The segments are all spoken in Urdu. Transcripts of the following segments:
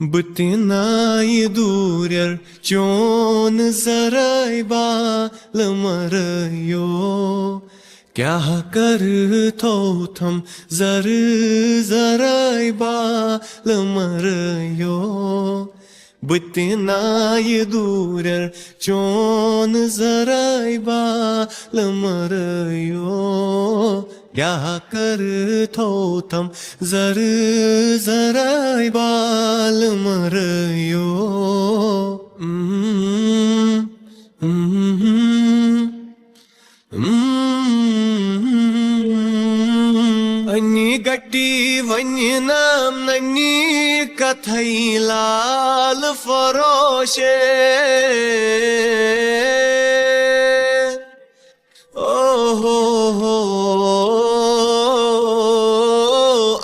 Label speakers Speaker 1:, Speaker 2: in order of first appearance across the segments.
Speaker 1: بتنائی دورر چون زرائی بالمریو کیا کرتو تھم زر زرائی بالمریو بتنائی دورر چون زرائی بالمریو کیا کرتو تھم زر زرائی بالمریو انی گٹی ونی نام ننی کتھائی لال فروشے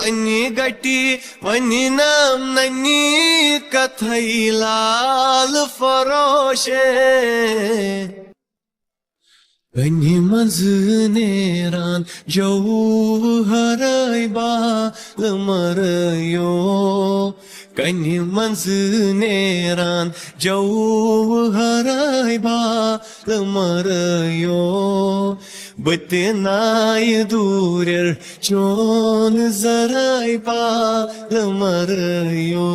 Speaker 1: انی گٹی ونی نام ننی کتھائی لال فروشے کنی منز نیران جوہرائی بالمریو کنی منز نیران جوہرائی بالمریو بتنائی دورر چون زرائی بالمریو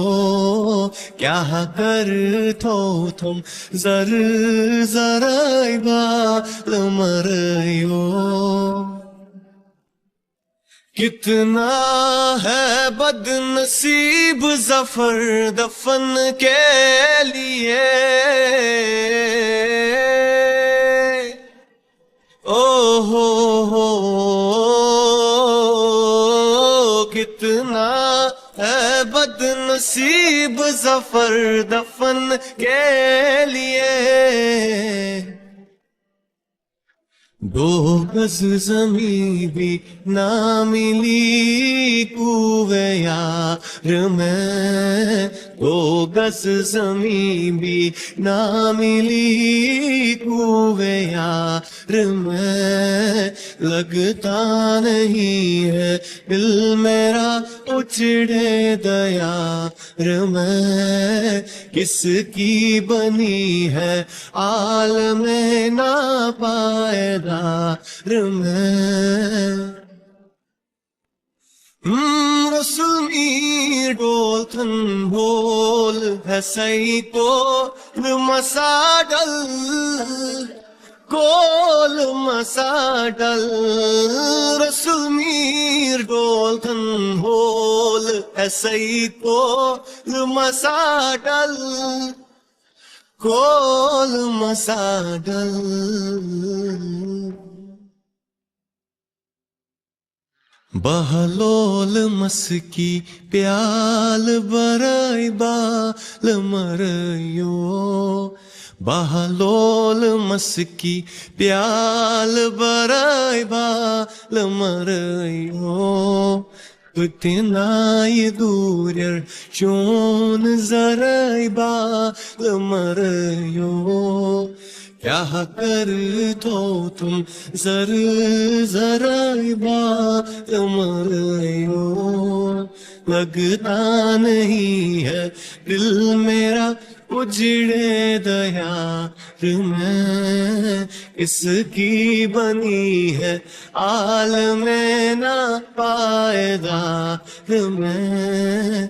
Speaker 1: کیا کرتو تھم زر زرائی بالمریو کتنا ہے بد نصیب ظفر دفن کے لیے کتنا ہے بد نصیب ظفر دفن کے لیے دو گز زمین بھی نہ ملی کوے یار میں دو گز زمین بھی نہ ملی کوے یار میں لگتا نہیں ہے دل میرا اچھڑے دیار میں کس کی بنی ہے عالم ناپائیدار میں رسول میر ڈول تھن بھول ہے سی کول مساڈل کول مساڈل رسول میر ڈول تھن بھول ہے سی کول مساڈل کول مساڈل بہلول مسکی پیال برائی بالمریو بہلول مسکی پیال برائی بالمریو بتنائی دورر چون زرائی بالمریو کیا کرتو تم زر زرائی بالمریو لگتا نہیں ہے دل میرا اجڑے دیار میں اس کی بنی ہے عالم ناپائیدار میں